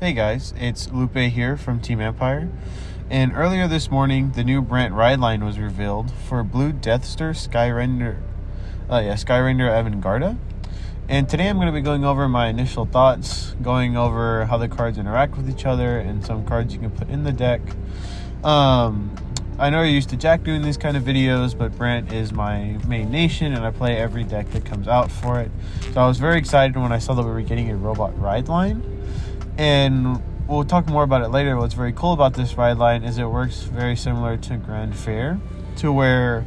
Hey guys, it's Lupe here from Team Empire, and earlier this morning the new Brandt ride line was revealed for Blue Deathster Skyrender Avantgarda. And today I'm going to be going over my initial thoughts, going over how the cards interact with each other, and some cards you can put in the deck. I know you're used to Jack doing these kind of videos, but Brandt is my main nation, and I play every deck that comes out for it. So I was very excited when I saw that we were getting a robot ride line. And we'll talk more about it later. What's very cool about this ride line is it works very similar to Grand Fair, to where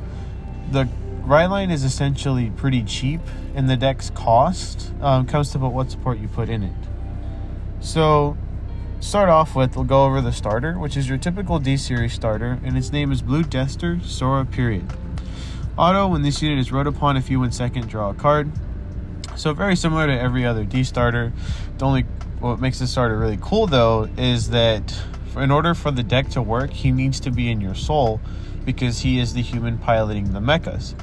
the ride line is essentially pretty cheap, and the deck's cost comes to what support you put in it. So, start off with, we'll go over the starter, which is your typical D-Series starter, and its name is Blue Deathster Sora Period. Auto, when this unit is rode upon, if you win second, draw a card. So very similar to every other D-Starter. What makes this starter really cool, though, is that in order for the deck to work, he needs to be in your soul, because he is the human piloting the mechas.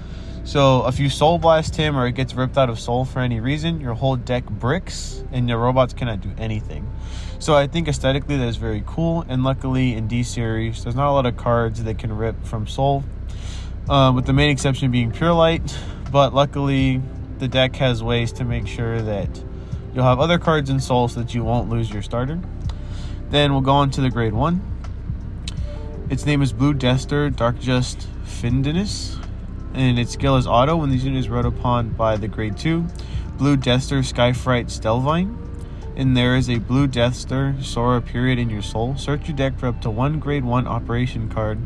So if you soul blast him or it gets ripped out of soul for any reason, your whole deck bricks and your robots cannot do anything. So I think aesthetically that is very cool, and luckily in D-Series there's not a lot of cards that can rip from soul, with the main exception being Pure Light. But luckily the deck has ways to make sure that you'll have other cards in soul so that you won't lose your starter. Then we'll go on to the grade 1. Its name is Blue Deathster Darkjust Findinus, and its skill is auto. When this unit is rode upon by the grade 2, Blue Deathster Skyfright Stelvine, and there is a Blue Deathster Sora Period in your soul. Search your deck for up to one grade 1 operation card,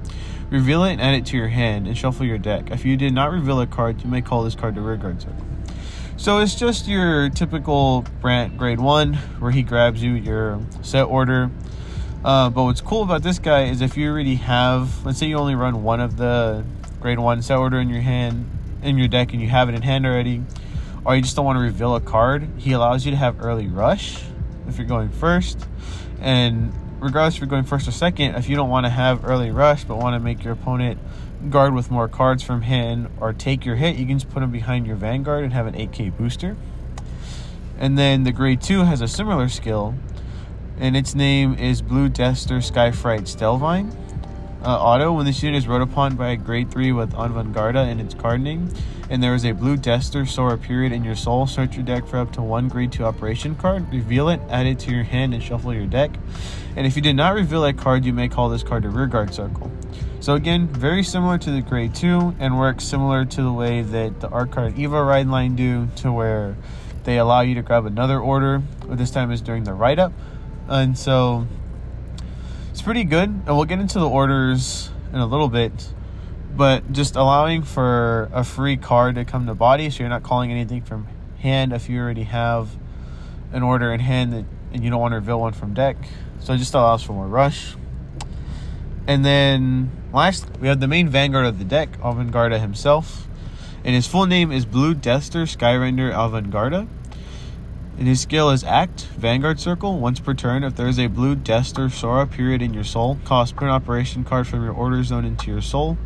reveal it and add it to your hand, and shuffle your deck. If you did not reveal a card, you may call this card to rearguard circle. So it's just your typical Brandt grade 1, where he grabs you your set order. But what's cool about this guy is if you already have, let's say you only run one of the grade 1 set order in your deck, and you have it in hand already, or you just don't want to reveal a card, he allows you to have early rush if you're going first. And regardless if you're going first or second, if you don't want to have early rush but want to make your opponent guard with more cards from hand or take your hit, you can just put him behind your Vanguard and have an 8k booster. And then the grade 2 has a similar skill, and its name is Blue Deathster Skyfright Stelvine. Auto, when this unit is rode upon by a grade 3 with Avantgarda in its card name, and there is a Blue Deathster Sora Period in your soul, search your deck for up to one grade 2 operation card, reveal it, add it to your hand, and shuffle your deck. And if you did not reveal that card, you may call this card a rearguard circle. So again, very similar to the grade 2, and works similar to the way that the Art Card Eva ride line do, to where they allow you to grab another order, but this time is during the write-up. And so it's pretty good, and we'll get into the orders in a little bit, but just allowing for a free card to come to body, so you're not calling anything from hand if you already have an order in hand and you don't want to reveal one from deck. So it just allows for more rush. And then last, we have the main Vanguard of the deck, Avantgarda himself, and his full name is Blue Deathster Skyrender Avantgarda. And his skill is Act, Vanguard Circle. Once per turn, if there is a Blue Deathster Sora Period in your soul, cast an operation card from your order zone into your soul.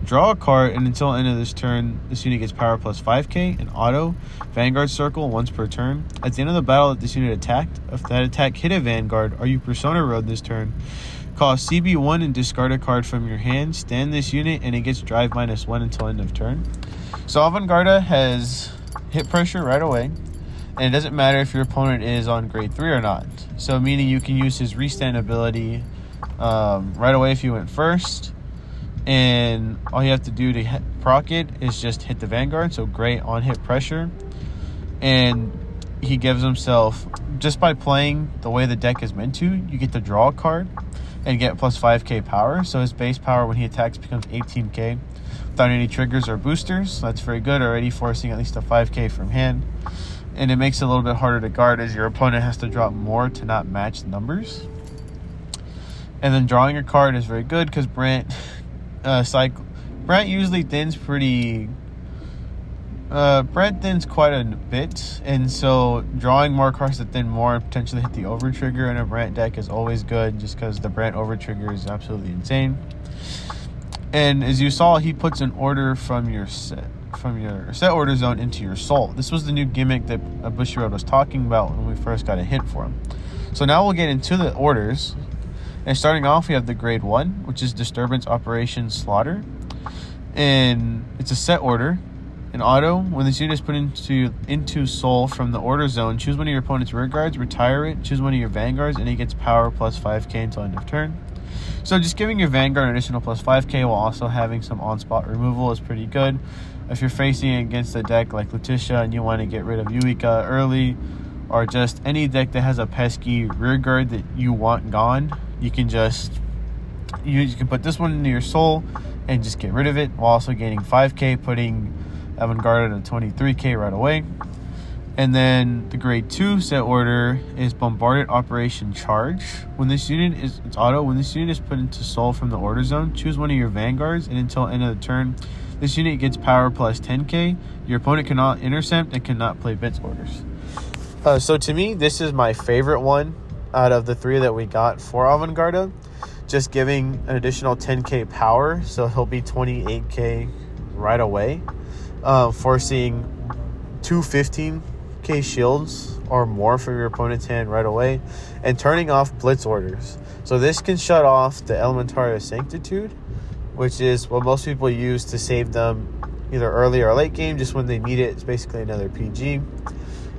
Draw a card, and until the end of this turn, this unit gets power plus 5k. And auto, Vanguard Circle, once per turn. At the end of the battle that this unit attacked, if that attack hit a Vanguard or you Persona Road this turn, cost CB1 and discard a card from your hand. Stand this unit, and it gets drive -1 until end of turn. So Avantgarda has hit pressure right away. And it doesn't matter if your opponent is on grade 3 or not. So meaning you can use his restand ability right away if you went first. And all you have to do to proc it is just hit the Vanguard. So great on hit pressure. And he gives himself, just by playing the way the deck is meant to, you get to draw a card and get plus 5k power. So his base power when he attacks becomes 18k without any triggers or boosters. So that's very good, already forcing at least a 5k from hand. And it makes it a little bit harder to guard, as your opponent has to drop more to not match numbers. And then drawing your card is very good, because Brandt usually thins pretty. Brandt thins quite a bit, and so drawing more cards that thin more and potentially hit the over trigger in a Brandt deck is always good, just because the Brandt over trigger is absolutely insane. And as you saw, he puts an order from your set order zone into your soul. This was the new gimmick that Bushiroad was talking about when we first got a hit for him. So now we'll get into the orders. And starting off, we have the grade 1, which is Disturbance Operation Slaughter. And it's a set order. In auto, when this unit is put into soul from the order zone, choose one of your opponent's rear guards, retire it, choose one of your vanguards, and it gets power plus 5k until end of turn. So just giving your vanguard an additional plus 5k while also having some on-spot removal is pretty good. If you're facing against a deck like Lutetia and you want to get rid of Yuika early, or just any deck that has a pesky rear guard that you want gone, you can put this one into your soul and just get rid of it while also gaining 5k, putting Avantgarda to 23k right away. And then the grade 2 set order is Bombarded Operation Charge. When this unit is put into soul from the order zone, choose one of your vanguards, and until end of the turn, this unit gets power plus 10k. Your opponent cannot intercept and cannot play Blitz orders. So to me, this is my favorite one out of the 3 that we got for Avantgarda. Just giving an additional 10k power, so he'll be 28k right away. Forcing 2 15k shields or more from your opponent's hand right away, and turning off Blitz orders. So this can shut off the Elementaria Sanctitude, which is what most people use to save them either early or late game, just when they need it. It's basically another PG.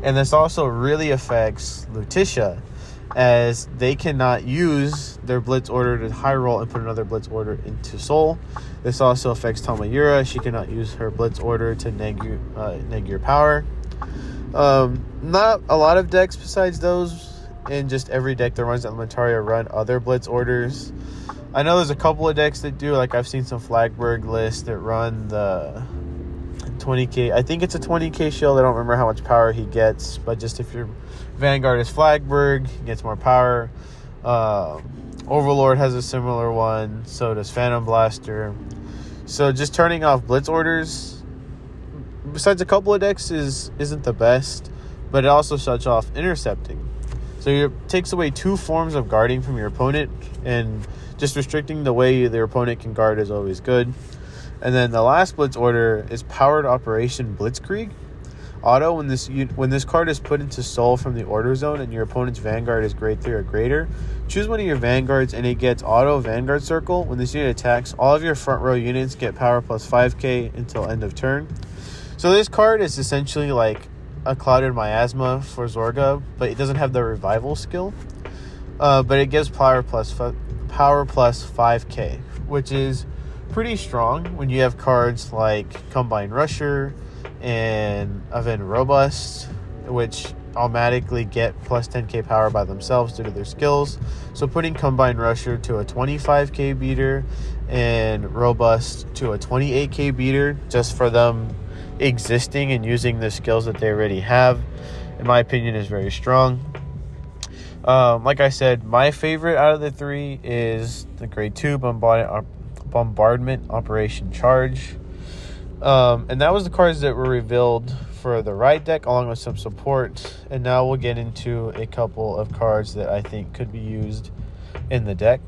And this also really affects Lutetia, as they cannot use their Blitz order to high roll and put another Blitz order into soul. This also affects Tamayura. She cannot use her Blitz order to neg your power. Not a lot of decks besides those, and just every deck that runs Elementaria run other Blitz orders. I know there's a couple of decks that do, like I've seen some Flagberg lists that run the 20k. I think it's a 20k shield. I don't remember how much power he gets, but just if your Vanguard is Flagberg, he gets more power. Overlord has a similar one, so does Phantom Blaster. So just turning off Blitz orders, besides a couple of decks, isn't the best, but it also shuts off intercepting. So it takes away 2 forms of guarding from your opponent, and just restricting the way their opponent can guard is always good. And then the last Blitz order is Powered Operation Blitzkrieg. Auto, when this card is put into soul from the order zone and your opponent's Vanguard is grade 3 or greater, choose one of your Vanguards and it gets auto Vanguard Circle. When this unit attacks, all of your front row units get power plus 5k until end of turn. So this card is essentially like a Clouded Miasma for Zorga, but it doesn't have the revival skill. But it gives power plus 5k, which is pretty strong when you have cards like Combine Rusher and Event Robust, which automatically get plus 10k power by themselves due to their skills. So putting Combine Rusher to a 25k beater and Robust to a 28k beater, just for them existing and using the skills that they already have, in my opinion, is very strong. Like I said, my favorite out of the 3 is the grade 2 Bombardment Operation Charge. And that was the cards that were revealed for the right deck, along with some support. And now we'll get into a couple of cards that I think could be used in the deck.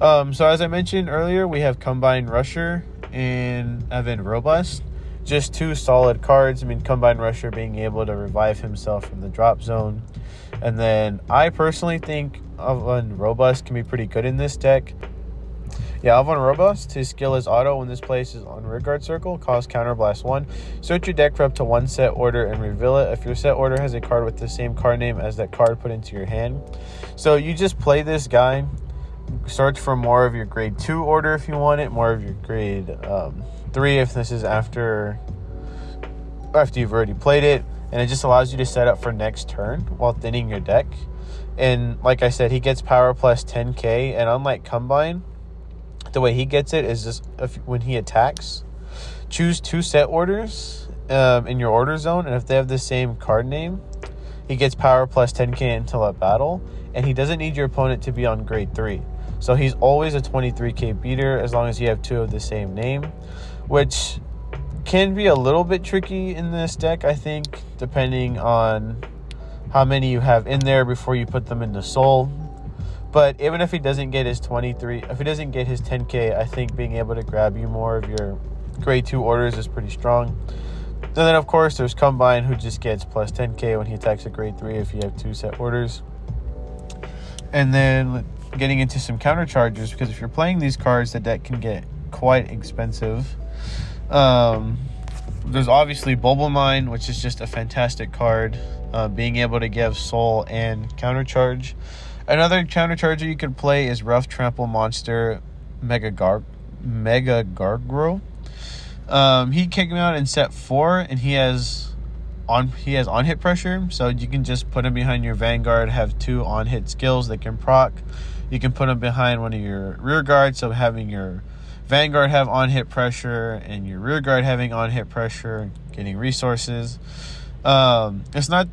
So as I mentioned earlier, we have Combine Rusher and Evan Robust. Just 2 solid cards. I mean, Combine Rusher being able to revive himself from the drop zone. And then I personally think Evan Robust can be pretty good in this deck. Yeah, Avon Robust, his skill is auto when this places on rearguard circle, cause counterblast 1. Search your deck for up to 1 set order and reveal it. If your set order has a card with the same card name as that card, put into your hand. So you just play this guy, search for more of your grade 2 order if you want it, more of your grade 3 if this is after you've already played it, and it just allows you to set up for next turn while thinning your deck. And like I said, he gets power plus 10k, and unlike Combine, the way he gets it is just when he attacks, choose 2 set orders in your order zone, and if they have the same card name, he gets power plus 10k until a battle, and he doesn't need your opponent to be on grade 3. So he's always a 23k beater as long as you have 2 of the same name, which can be a little bit tricky in this deck, I think, depending on how many you have in there before you put them into soul. But even if he doesn't get his 10k, I think being able to grab you more of your grade 2 orders is pretty strong. And then, of course, there's Combine, who just gets plus 10k when he attacks a grade 3 if you have 2 set orders. And then getting into some counterchargers, because if you're playing these cards, the deck can get quite expensive. There's obviously Bubble Mine, which is just a fantastic card, being able to give soul and countercharge. Another countercharger you could play is Rough Trample Monster Mega Gargro. He came out in set 4, and he has on hit pressure, so you can just put him behind your Vanguard, have 2 on hit skills that can proc. You can put him behind one of your rear guards, so having your Vanguard have on hit pressure and your rear guard having on hit pressure, getting resources. It's not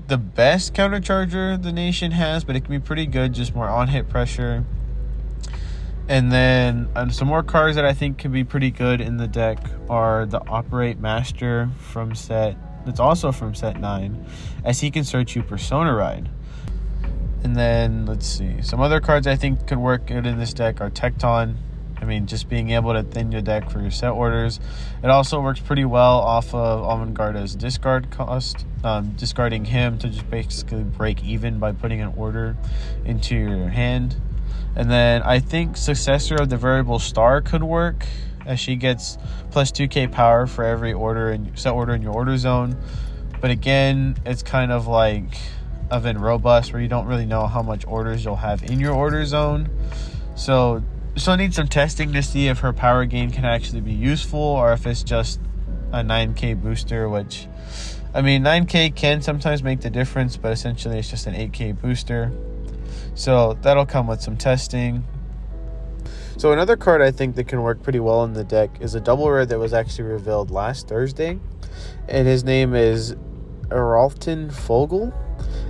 the best countercharger the nation has, but it can be pretty good, just more on hit pressure. And then some more cards that I think can be pretty good in the deck are the Operate Master from set, that's also from set 9, as he can search you Persona Ride. And then let's see, some other cards I think could work good in this deck are Tecton. I mean, just being able to thin your deck for your set orders. It also works pretty well off of Avantgarda's discard cost, discarding him to just basically break even by putting an order into your hand. And then I think Successor of the Variable Star could work, as she gets plus 2k power for every order and set order in your order zone. But again, it's kind of like Event Robust, where you don't really know how much orders you'll have in your order zone. So still need some testing to see if her power gain can actually be useful, or if it's just a 9k booster, which, I mean, 9k can sometimes make the difference, but essentially it's just an 8k booster. So that'll come with some testing. So another card I think that can work pretty well in the deck is a double rare that was actually revealed last Thursday, and his name is Eralton Fogel.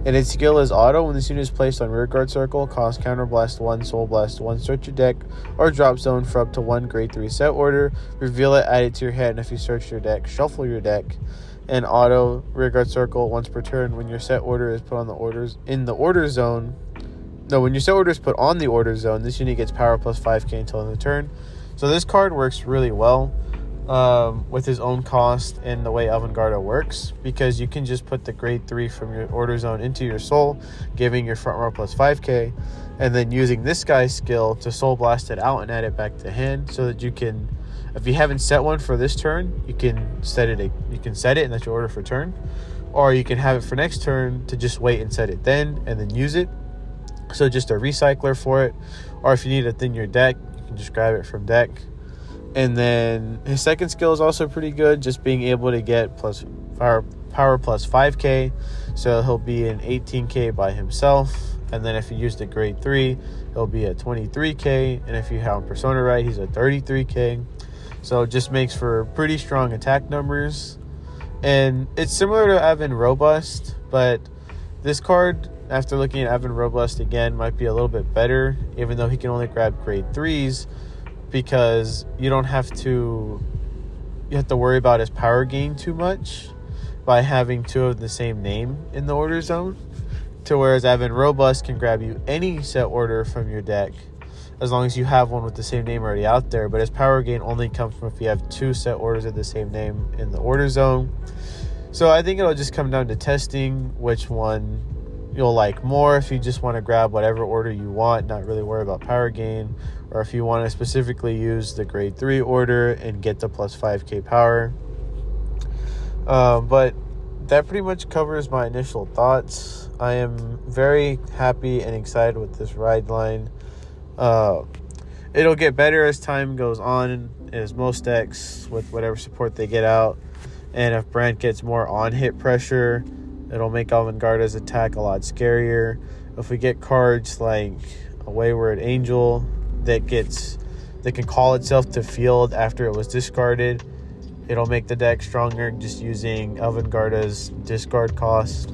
And its skill is auto. When this unit is placed on rearguard circle, cost counterblast 1, soul blast 1, search your deck or drop zone for up to 1 grade 3 set order. Reveal it, add it to your hand. If you search your deck, shuffle your deck. And auto rearguard circle once per turn. When your set order is put on the orders in the order zone. No, when your set order is put on the order zone, this unit gets power plus 5k until end of the turn. So this card works really well with his own cost and the way Avantgarda works, because you can just put the grade 3 from your order zone into your soul, giving your front row plus 5k, and then using this guy's skill to soul blast it out and add it back to hand, so that you can, if you haven't set one for this turn, you can set it and that's your order for turn, or you can have it for next turn to just wait and set it then and then use it. So just a recycler for it. Or if you need to thin your deck, you can just grab it from deck. And then his second skill is also pretty good, just being able to get plus power plus 5k. So he'll be an 18k by himself. And then if you use the grade 3, he'll be a 23k. And if you have Persona Ride, he's a 33k. So it just makes for pretty strong attack numbers. And it's similar to Evan Robust, but this card, after looking at Evan Robust again, might be a little bit better, even though he can only grab grade 3s, because you have to worry about his power gain too much by having 2 of the same name in the order zone, to whereas Evan Robust can grab you any set order from your deck as long as you have one with the same name already out there, but his power gain only comes from if you have 2 set orders of the same name in the order zone. So I think it'll just come down to testing which one you'll like more, if you just want to grab whatever order you want, not really worry about power gain, or if you want to specifically use the grade 3 order and get the plus 5k power. But that pretty much covers my initial thoughts. I am very happy and excited with this ride line. It'll get better as time goes on, as most decks with whatever support they get out. And if Brandt gets more on-hit pressure, it'll make Avantgarda's attack a lot scarier. If we get cards like a Wayward Angel that can call itself to field after it was discarded, it'll make the deck stronger just using Avantgarda's discard cost.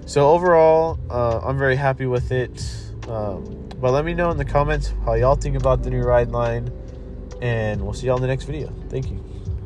So overall, I'm very happy with it. But let me know in the comments how y'all think about the new ride line, and we'll see y'all in the next video. Thank you.